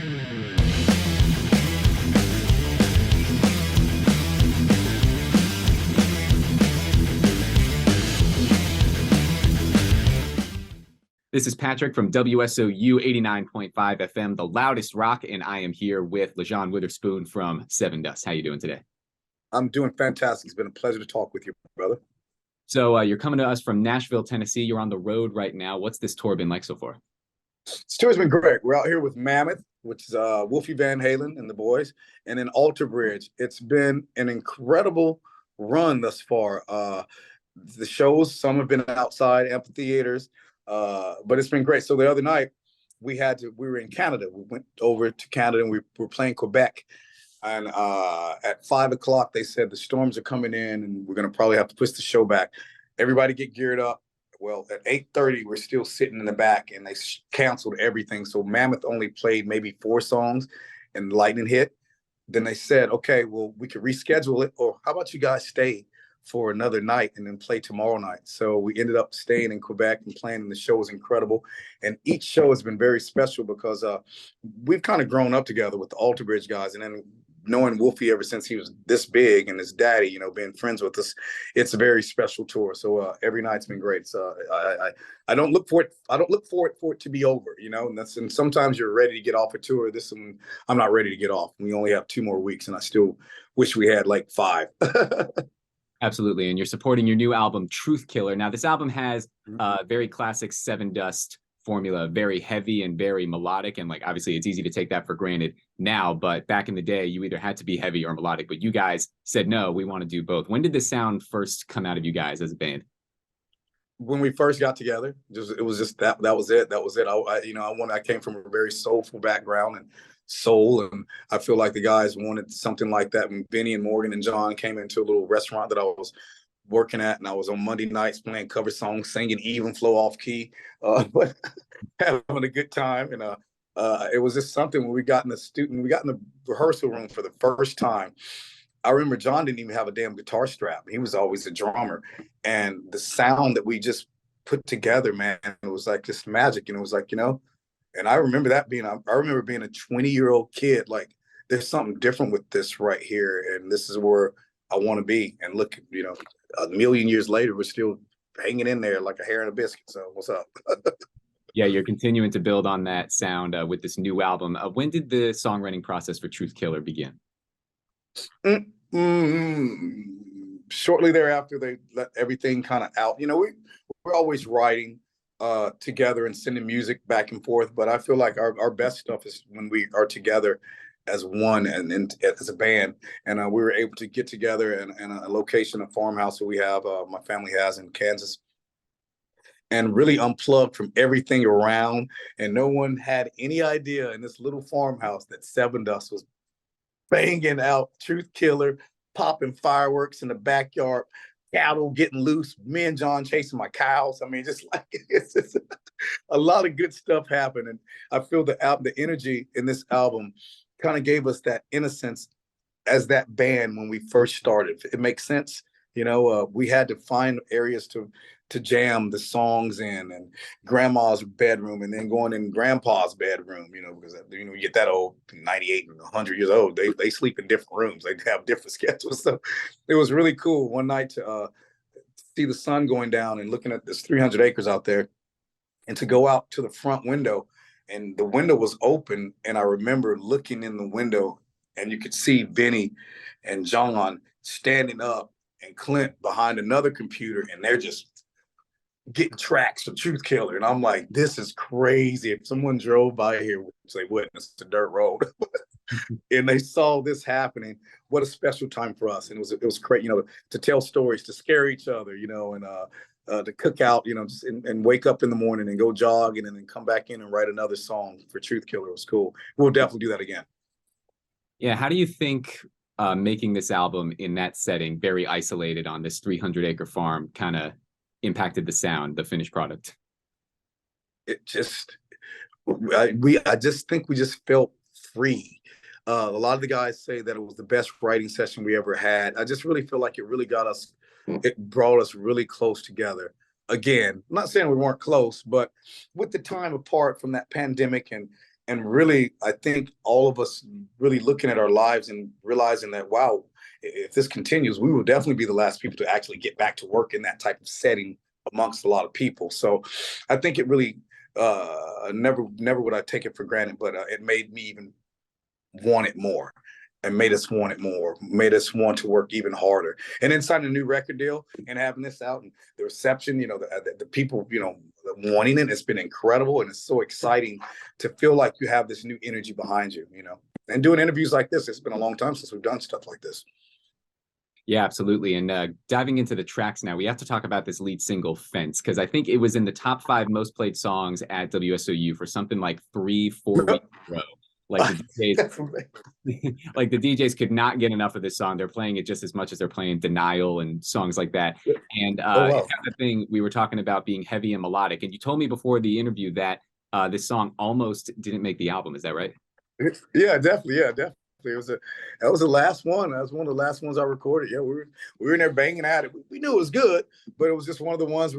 This is Patrick from WSOU 89.5 FM, the loudest rock, and I am here with Lajon Witherspoon from Sevendust. How you doing today? I'm doing fantastic. It's been a pleasure to talk with you, brother. So you're coming to us from Nashville, Tennessee. You're on the road right now. What's this tour been like so far? This tour's been great. We're out here with Mammoth, which is Wolfie Van Halen and the boys, and then Alter Bridge. It's been an incredible run thus far. The shows, some have been outside amphitheaters, but it's been great. So the other night, we were in Canada. We went over to Canada and we were playing Quebec. And at 5 o'clock, they said the storms are coming in and we're going to probably have to push the show back. Everybody get geared up. Well, at 8:30, we're still sitting in the back and they canceled everything. So Mammoth only played maybe 4 songs and lightning hit. Then they said, okay, well, we could reschedule it. Or how about you guys stay for another night and then play tomorrow night? So we ended up staying in Quebec and playing, and the show was incredible. And each show has been very special because we've kind of grown up together with the Alter Bridge guys. And then knowing Wolfie ever since he was this big and his daddy, you know, being friends with us, it's a very special tour. So every night's been great. So I don't look for it. I don't look for it to be over, you know, and sometimes you're ready to get off a tour. This one, I'm not ready to get off. We only have 2 more weeks and I still wish we had like 5. Absolutely. And you're supporting your new album, Truth Killer. Now, this album has very classic Sevendust formula, very heavy and very melodic. And like, obviously it's easy to take that for granted now, but back in the day, you either had to be heavy or melodic, but you guys said, no, we want to do both. When did the sound first come out of you guys as a band? When we first got together, it was just that was it. That was it. I came from a very soulful background and soul, and I feel like the guys wanted something like that. When Benny and Morgan and John came into a little restaurant that I was working at, and I was on Monday nights playing cover songs, singing even flow off key, but having a good time. And it was just something when we got in the rehearsal room for the first time. I remember John didn't even have a damn guitar strap. He was always a drummer, and the sound that we just put together, man, it was like just magic. And it was like, you know, and I remember being a 20-year-old kid, like there's something different with this right here, and this is where I want to be. And look, you know, a million years later, we're still hanging in there like a hair in a biscuit. So what's up? Yeah, you're continuing to build on that sound with this new album. When did the songwriting process for Truth Killer begin? Shortly thereafter, they let everything kind of out. You know, we're always writing together and sending music back and forth. But I feel like our best stuff is when we are together as one and as a band. And we were able to get together in a location, a farmhouse that we have, my family has in Kansas, and really unplugged from everything around. And no one had any idea in this little farmhouse that Sevendust was banging out Truth Killer, popping fireworks in the backyard, cattle getting loose, me and John chasing my cows. I mean, just like it's just a lot of good stuff happened. And I feel the energy in this album kind of gave us that innocence as that band when we first started. It makes sense. You know, we had to find areas to jam the songs in, and grandma's bedroom, and then going in grandpa's bedroom, you know, because, you know, you get that old 98 and 100 years old, they sleep in different rooms. They have different schedules. So it was really cool one night to see the sun going down and looking at this 300 acres out there, and to go out to the front window, and the window was open. And I remember looking in the window and you could see Benny and John standing up and Clint behind another computer, and they're just getting tracks for Truth Killer. And I'm like, this is crazy. If someone drove by here, which they wouldn't, it's a dirt road, and they saw this happening, what a special time for us. And it was great, you know, to tell stories, to scare each other, you know, and to cook out, you know, just and wake up in the morning and go jogging and then come back in and write another song for Truth Killer. It was cool. We'll definitely do that again. Yeah. How do you think making this album in that setting, very isolated on this 300-acre farm, kind of impacted the sound, the finished product? It just, I just think we just felt free. A lot of the guys say that it was the best writing session we ever had. I just really feel like it brought us really close together. Again, I'm not saying we weren't close, but with the time apart from that pandemic and and really, I think all of us really looking at our lives and realizing that, wow, if this continues, we will definitely be the last people to actually get back to work in that type of setting amongst a lot of people. So I think it really, never would I take it for granted, but it made me even want it more, and made us want it more, made us want to work even harder. And then signing a new record deal and having this out, and the reception, the people, wanting it, it's been incredible. And it's so exciting to feel like you have this new energy behind you, and doing interviews like this. It's been a long time since we've done stuff like this. Yeah, absolutely. And diving into the tracks now, we have to talk about this lead single, Fence, because I think it was in the top 5 most played songs at WSOU for something like 3-4 weeks in a row. Like the DJs, like the DJs could not get enough of this song. They're playing it just as much as they're playing Denial and songs like that. And Oh, wow. it's got the thing we were talking about being heavy and melodic. And you told me before the interview that this song almost didn't make the album. Is that right? Yeah, definitely. Yeah, definitely. That was the last one. That was one of the last ones I recorded. Yeah, we were in there banging at it. We knew it was good, but it was just one of the ones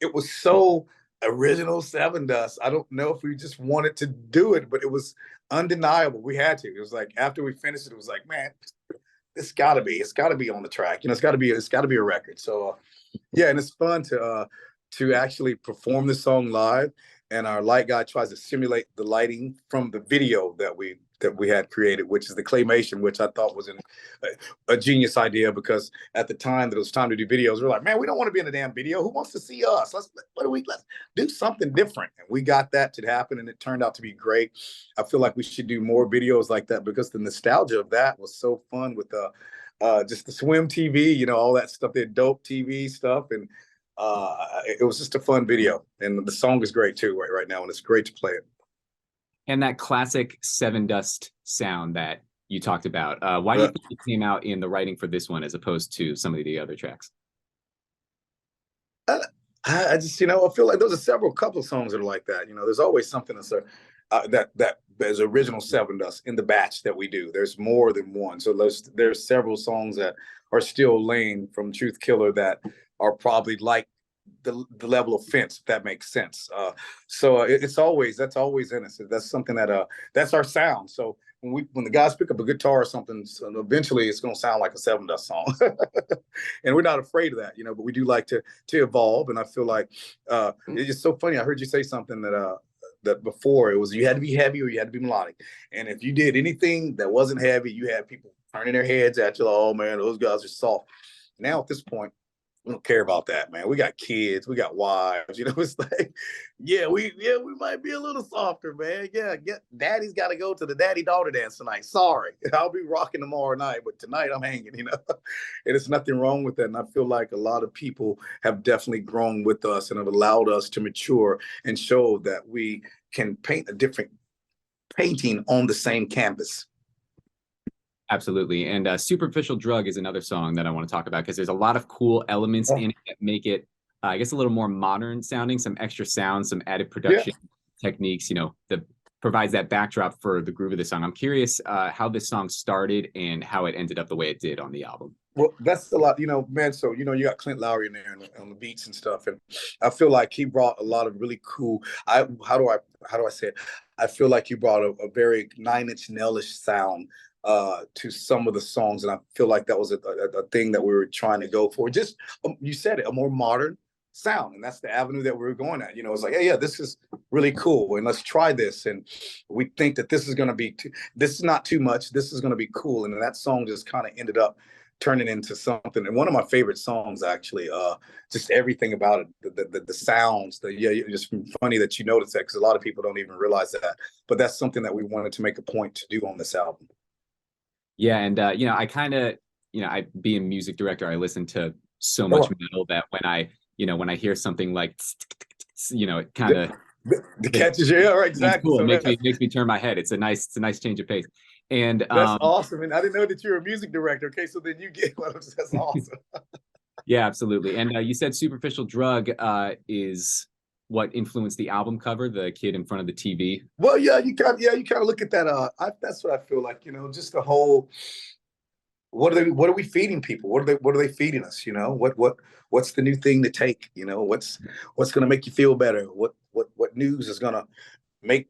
it was so original Sevendust. I don't know if we just wanted to do it, but it was undeniable. We had to. It was like after we finished it was like, man, it's gotta be on the track. It's gotta be a record. So yeah, and it's fun to actually perform this song live. And our light guy tries to simulate the lighting from the video that we had created, which is the claymation, which I thought was a genius idea, because at the time that it was time to do videos, we're like, man, we don't want to be in a damn video. Who wants to see us? Let's do something different. And we got that to happen, and it turned out to be great. I feel like we should do more videos like that, because the nostalgia of that was so fun with just the Swim TV, all that stuff, the dope TV stuff. And it was just a fun video, and the song is great too right now, and it's great to play it. And that classic Sevendust sound that you talked about, why do you think it came out in the writing for this one as opposed to some of the other tracks? I just, I feel like there's a couple of songs that are like that. There's always something that's that is original Sevendust in the batch that we do. There's more than one. So there's several songs that are still laying from Truth Killer that are probably like the level of Fence, if that makes sense. So that's always in us. That's something that's our sound. So when the guys pick up a guitar or something, so eventually it's going to sound like a Sevendust song. And we're not afraid of that, but we do like to evolve. And I feel like it's just so funny. I heard you say something that before, it was you had to be heavy or you had to be melodic. And if you did anything that wasn't heavy, you had people turning their heads at you, like, oh man, those guys are soft. Now at this point, we don't care about that, man. We got kids, we got wives. It's like, we might be a little softer, man. Yeah, daddy's got to go to the daddy-daughter dance tonight. Sorry, I'll be rocking tomorrow night, but tonight I'm hanging. And there's nothing wrong with that. And I feel like a lot of people have definitely grown with us and have allowed us to mature and show that we can paint a different painting on the same canvas. Absolutely. And Superficial Drug is another song that I want to talk about, because there's a lot of cool elements in it that make it, I guess, a little more modern sounding, some extra sound, some added production techniques, that provides that backdrop for the groove of the song. I'm curious how this song started and how it ended up the way it did on the album. Well, that's a lot, man. So, you got Clint Lowry in there on the beats and stuff. And I feel like he brought a lot of really cool, how do I say it? I feel like he brought a very Nine Inch Nail-ish sound to some of the songs. And I feel like that was a thing that we were trying to go for. Just, you said it, a more modern sound. And that's the avenue that we were going at. It's like, hey, yeah, this is really cool. And let's try this. And we think that this is going to be, this is not too much. This is going to be cool. And that song just kind of ended up turning into something. And one of my favorite songs, actually, just everything about it, the sounds, just funny that you noticed that, because a lot of people don't even realize that. But that's something that we wanted to make a point to do on this album. Yeah, and I kind of, I being music director, I listen to so much metal that when I hear something like, it kind of the catches you. Yeah, right, exactly. Cool. So It makes me turn my head. It's a nice change of pace. And that's awesome. And I didn't know that you're a music director. Okay, so then you get one. That's awesome. Yeah, absolutely. And you said Superficial Drug is what influenced the album cover, the kid in front of the TV. Well, yeah, you kind of look at that. That's what I feel like. Just the whole. What are we feeding people? What are they feeding us? What's the new thing to take? What's going to make you feel better? What news is going to make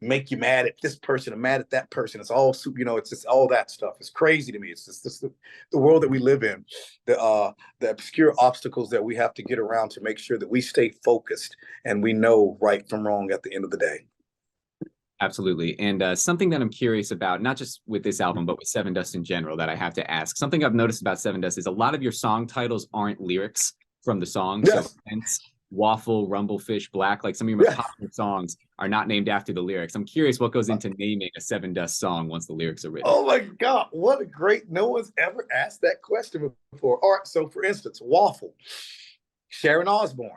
make you mad at this person and mad at that person. It's all super, it's just all that stuff. It's crazy to me. It's just the world that we live in, the obscure obstacles that we have to get around to make sure that we stay focused and we know right from wrong at the end of the day. Absolutely. And something that I'm curious about, not just with this album, but with Sevendust in general, that I have to ask. Something I've noticed about Sevendust is a lot of your song titles aren't lyrics from the song. Yes. So hence Waffle, Rumblefish, Black, like some of your most popular songs are not named after the lyrics. I'm curious what goes into naming a Sevendust song once the lyrics are written. Oh my God, what a great, no one's ever asked that question before. All right, so for instance, Waffle, Sharon Osbourne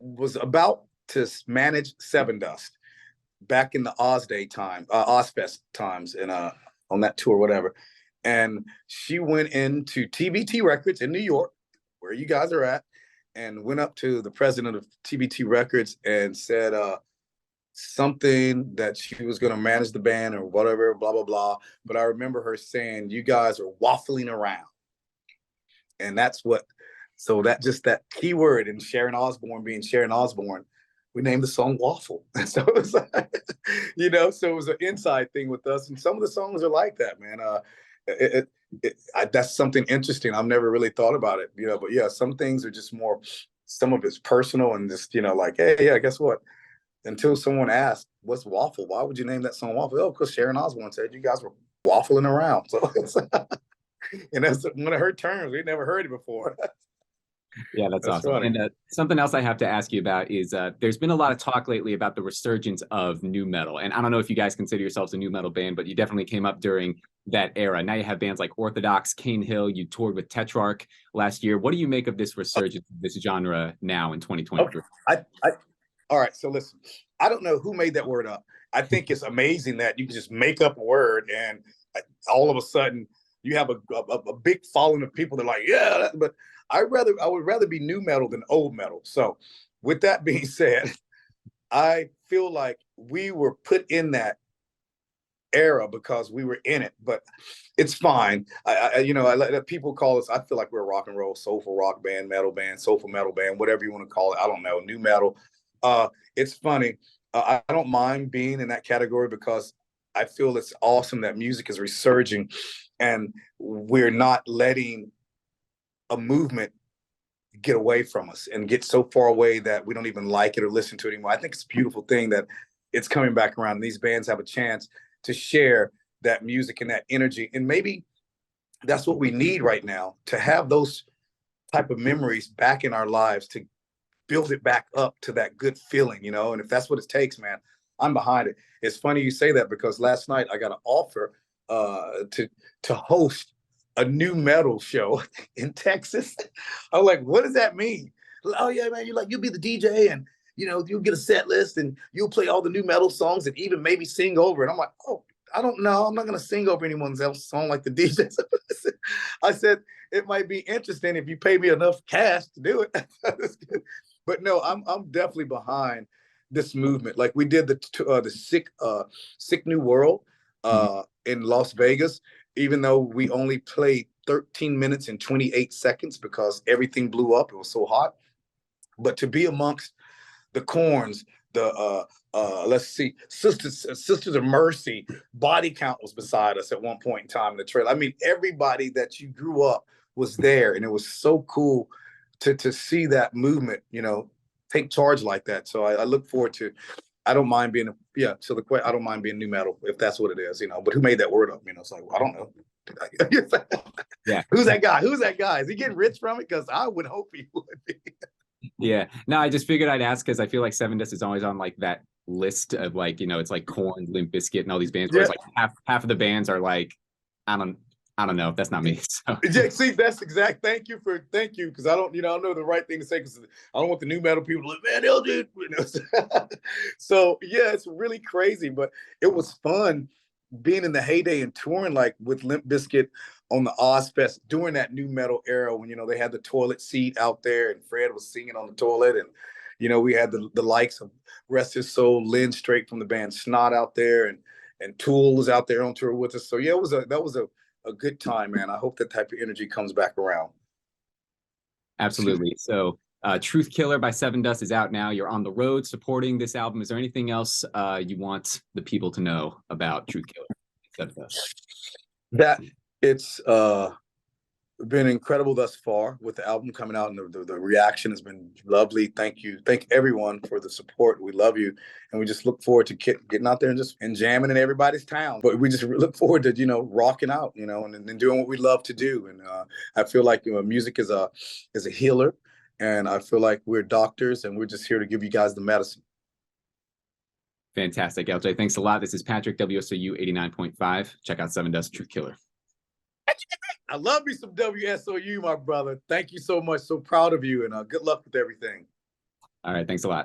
was about to manage Sevendust back in the Ozfest times and on that tour, whatever. And she went into TBT Records in New York, where you guys are at, and went up to the president of TBT Records and said something that she was going to manage the band or whatever, blah, blah, blah. But I remember her saying, you guys are waffling around. And that's so that key word, and Sharon Osbourne being Sharon Osbourne, we named the song Waffle. So it was like, so it was an inside thing with us. And some of the songs are like that, man. That's something interesting. I've never really thought about it, but yeah, some things are just more, some of it's personal and just, like, hey, yeah, guess what? Until someone asked, what's Waffle? Why would you name that song Waffle? Oh, because Sharon Osbourne said you guys were waffling around. So and that's one of her terms. We'd never heard it before. Yeah, that's awesome. Funny. And something else I have to ask you about is there's been a lot of talk lately about the resurgence of nu metal. And I don't know if you guys consider yourselves a nu metal band, but you definitely came up during that era. Now you have bands like Orthodox, Cane Hill. You toured with Tetrarch last year. What do you make of this resurgence of this genre now in 2023? Okay. All right, so listen, I don't know who made that word up. I think it's amazing that you can just make up a word and all of a sudden you have a big following of people that are like, yeah, but I would rather be nu metal than old metal. So with that being said, I feel like we were put in that era because we were in it, but it's fine. I let people call us, I feel like we're a rock and roll, soulful rock band, metal band, soulful metal band, whatever you want to call it. I don't know, nu metal. It's funny. I don't mind being in that category because I feel it's awesome that music is resurging and we're not letting a movement get away from us and get so far away that we don't even like it or listen to it anymore. I think it's a beautiful thing that it's coming back around. These bands have a chance to share that music and that energy. And maybe that's what we need right now, to have those type of memories back in our lives, to build it back up to that good feeling, and if that's what it takes, man, I'm behind it. It's funny you say that because last night I got an offer to host a nu metal show in Texas. I'm like, what does that mean? Oh yeah, man, you'll be the DJ and you'll get a set list and you'll play all the nu metal songs and even maybe sing over it. I'm like, oh, I don't know. I'm not gonna sing over anyone else's song like the DJ. I said it might be interesting if you pay me enough cash to do it. But no, I'm definitely behind this movement. Like we did the Sick New World in Las Vegas, even though we only played 13 minutes and 28 seconds because everything blew up. It was so hot. But to be amongst the Corns, let's see, Sisters of Mercy, Body Count was beside us at one point in time in the trail. I mean, everybody that you grew up was there, and it was so cool to see that movement, take charge like that. So I look forward to. I don't mind being I don't mind being nu metal if that's what it is, But who made that word up? It's like, I don't know. Yeah. Who's that guy? Is he getting rich from it? Because I would hope he would be. Yeah. No, I just figured I'd ask because I feel like Sevendust is always on like that list of like, it's like Korn, Limp Bizkit, and all these bands where it's like half of the bands are like, I don't know. That's not me. So. Yeah, see, that's exact. Thank you, because I don't know the right thing to say because I don't want the nu metal people to like, man, they'll do. So yeah, it's really crazy, but it was fun being in the heyday and touring like with Limp Bizkit on the Ozfest during that nu metal era when they had the toilet seat out there and Fred was singing on the toilet and we had the likes of rest his soul Lynn Straight from the band Snot out there and Tool was out there on tour with us. So yeah, that was a good time, man. I hope that type of energy comes back around. Absolutely. So Truth Killer by Sevendust is out now. You're on the road supporting this album. Is there anything else you want the people to know about Truth Killer, Sevendust? That it's been incredible thus far with the album coming out, and the reaction has been lovely. Thank you. Thank everyone for the support. We love you. And we just look forward to getting out there and jamming in everybody's town. But we just look forward to, rocking out, and doing what we love to do. And I feel like music is a healer. And I feel like we're doctors, and we're just here to give you guys the medicine. Fantastic, LJ. Thanks a lot. This is Patrick, WSOU 89.5. Check out Sevendust, Truth Killer. I love me some WSOU, my brother. Thank you so much. So proud of you, and good luck with everything. All right. Thanks a lot.